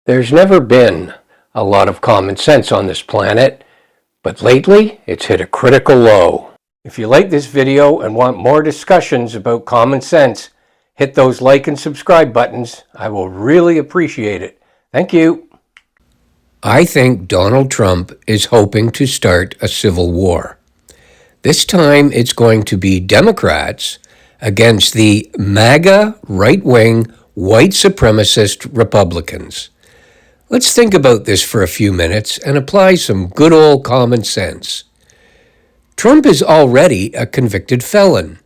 There's never been a lot of common sense on this planet, but lately it's hit a critical low. If you like this video and want more discussions about common sense, hit those like and subscribe buttons. I will really appreciate it. Thank you. I think Donald Trump is hoping to start a civil war. This time it's going to be Democrats against the MAGA right-wing white supremacist Republicans. Let's think about this for a few minutes and apply some good old common sense. Trump is already a convicted felon.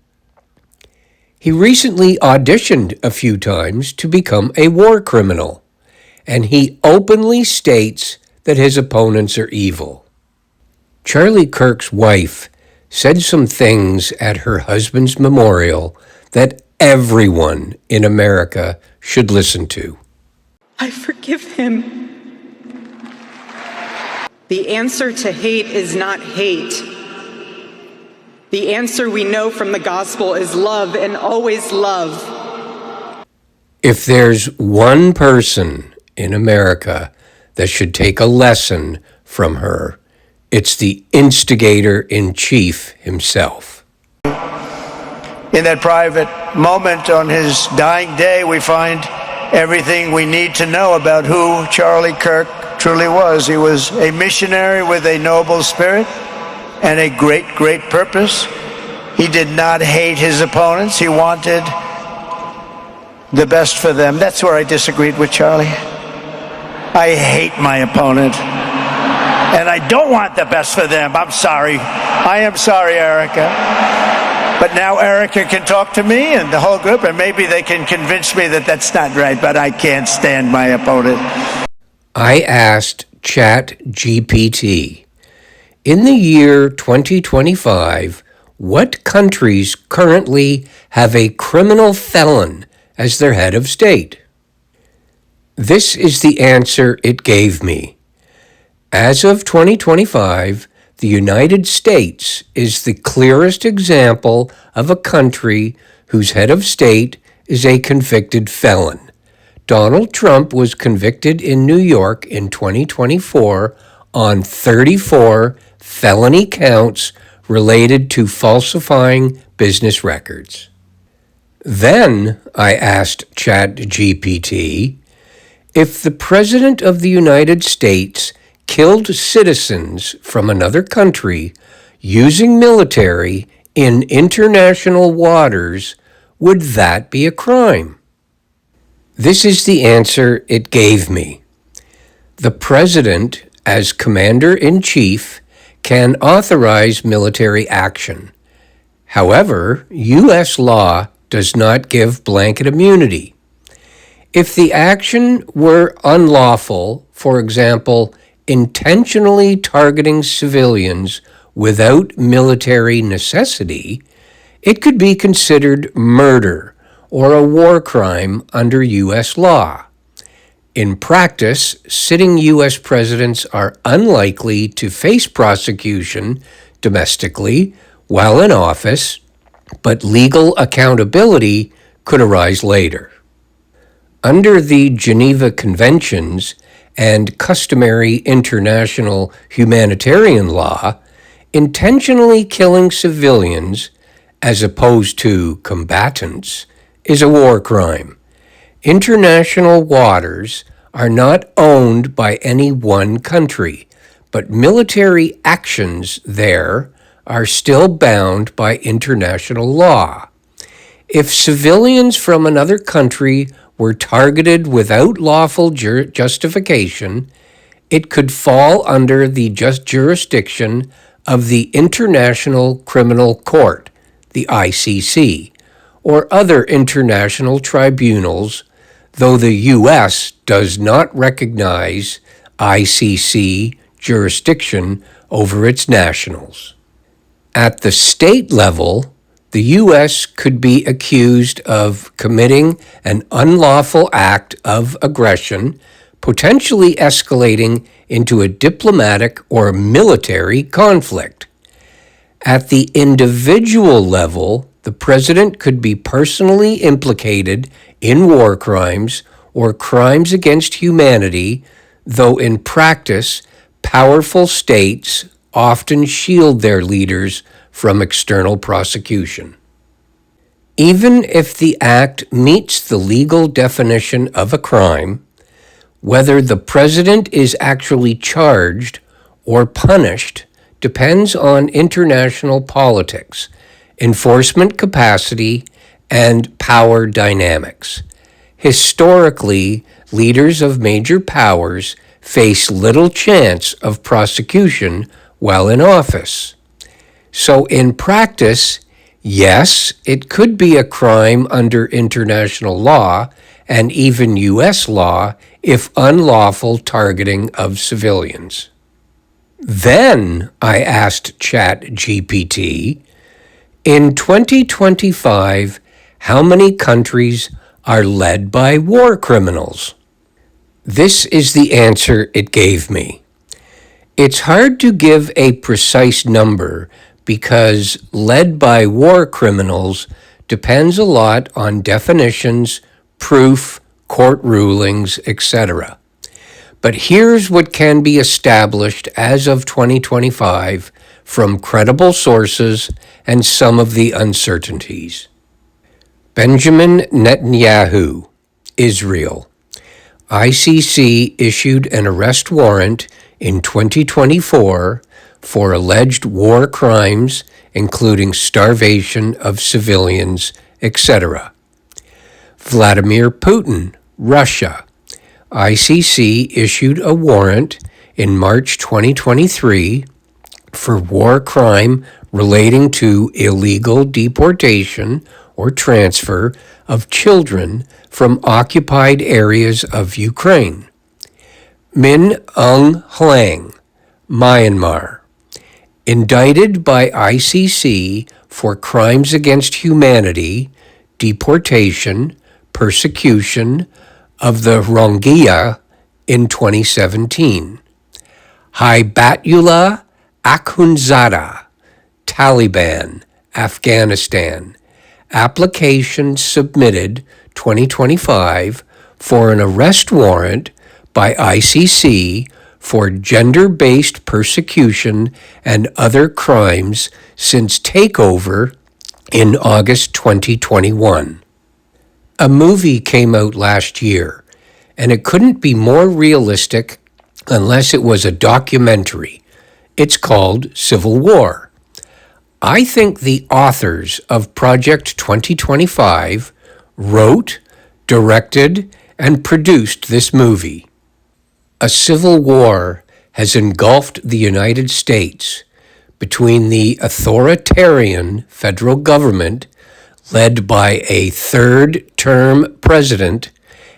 He recently auditioned a few times to become a war criminal, and he openly states that his opponents are evil. Charlie Kirk's wife said some things at her husband's memorial that everyone in America should listen to. I forgive him. The answer to hate is not hate. The answer we know from the gospel is love, and always love. If there's one person in America that should take a lesson from her, it's the instigator-in-chief himself. In that private moment on his dying day, we find everything we need to know about who Charlie Kirk truly was. He was a missionary with a noble spirit and a great, great purpose. He did not hate his opponents. He wanted the best for them. That's where I disagreed with Charlie. I hate my opponent, and I don't want the best for them. I'm sorry. I am sorry, Erica. But now Erica can talk to me and the whole group, and maybe they can convince me that that's not right, but I can't stand my opponent. I asked ChatGPT, in the year 2025, what countries currently have a criminal felon as their head of state? This is the answer it gave me. As of 2025, the United States is the clearest example of a country whose head of state is a convicted felon. Donald Trump was convicted in New York in 2024 on 34 felony counts related to falsifying business records. Then I asked ChatGPT, if the President of the United States killed citizens from another country using military in international waters, would that be a crime? This is the answer it gave me. The President, as Commander-in-Chief, can authorize military action. However, U.S. law does not give blanket immunity. If the action were unlawful, for example, intentionally targeting civilians without military necessity, it could be considered murder or a war crime under U.S. law. In practice, sitting U.S. presidents are unlikely to face prosecution domestically while in office, but legal accountability could arise later. Under the Geneva Conventions and customary international humanitarian law, intentionally killing civilians, as opposed to combatants, is a war crime. International waters are not owned by any one country, but military actions there are still bound by international law. If civilians from another country were targeted without lawful justification, it could fall under the jurisdiction of the International Criminal Court, the ICC, or other international tribunals, though the U.S. does not recognize ICC jurisdiction over its nationals. At the state level, the U.S. could be accused of committing an unlawful act of aggression, potentially escalating into a diplomatic or military conflict. At the individual level, the president could be personally implicated in war crimes or crimes against humanity, though in practice, powerful states often shield their leaders from external prosecution. Even if the act meets the legal definition of a crime, whether the president is actually charged or punished depends on international politics, enforcement capacity, and power dynamics. Historically, leaders of major powers face little chance of prosecution while in office. So in practice, yes, it could be a crime under international law and even U.S. law if unlawful targeting of civilians. Then I asked ChatGPT, in 2025, how many countries are led by war criminals? This is the answer it gave me. It's hard to give a precise number because led by war criminals depends a lot on definitions, proof, court rulings, etc. But here's what can be established as of 2025 from credible sources and some of the uncertainties. Benjamin Netanyahu, Israel. ICC issued an arrest warrant in 2024 for alleged war crimes, including starvation of civilians, etc. Vladimir Putin, Russia. ICC issued a warrant in March 2023 for war crime relating to illegal deportation or transfer of children from occupied areas of Ukraine. Min Aung Hlaing, Myanmar. Indicted by ICC for crimes against humanity, deportation, persecution of the Rohingya in 2017. Hibatullah Akhundzada, Taliban, Afghanistan. Application submitted 2025 for an arrest warrant by ICC for gender-based persecution and other crimes since takeover in August 2021. A movie came out last year, and it couldn't be more realistic unless it was a documentary. It's called Civil War. I think the authors of Project 2025 wrote, directed, and produced this movie. A civil war has engulfed the United States between the authoritarian federal government led by a third-term president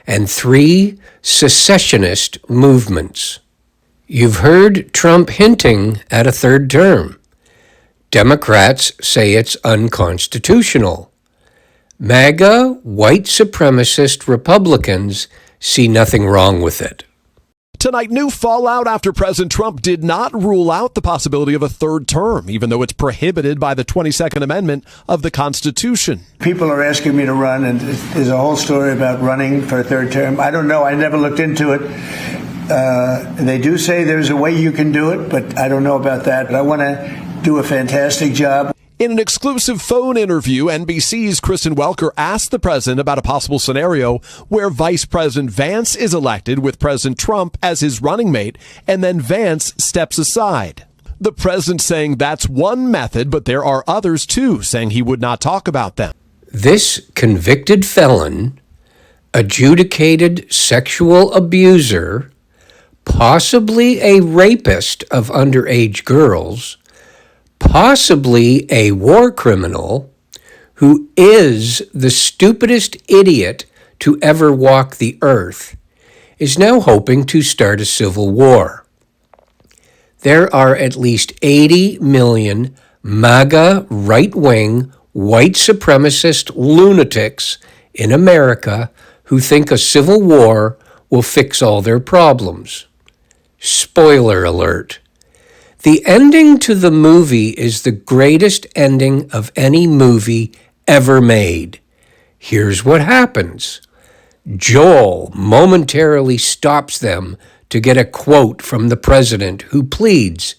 and three secessionist movements. You've heard Trump hinting at a third term. Democrats say it's unconstitutional. MAGA, white supremacist Republicans see nothing wrong with it. Tonight, new fallout after President Trump did not rule out the possibility of a third term, even though it's prohibited by the 22nd Amendment of the Constitution. People are asking me to run, and there's a whole story about running for a third term. I don't know. I never looked into it. They do say there's a way you can do it, but I don't know about that. But I want to do a fantastic job. In an exclusive phone interview, NBC's Kristen Welker asked the president about a possible scenario where Vice President Vance is elected with President Trump as his running mate, and then Vance steps aside. The president saying that's one method, but there are others too, saying he would not talk about them. This convicted felon, adjudicated sexual abuser, possibly a rapist of underage girls, possibly a war criminal, who is the stupidest idiot to ever walk the earth, is now hoping to start a civil war. There are at least 80 million MAGA right-wing white supremacist lunatics in America who think a civil war will fix all their problems. Spoiler alert. The ending to the movie is the greatest ending of any movie ever made. Here's what happens. Joel momentarily stops them to get a quote from the president, who pleads,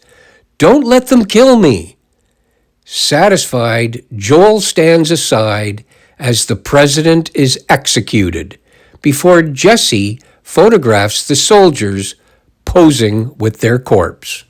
"Don't let them kill me." Satisfied, Joel stands aside as the president is executed before Jesse photographs the soldiers posing with their corpse.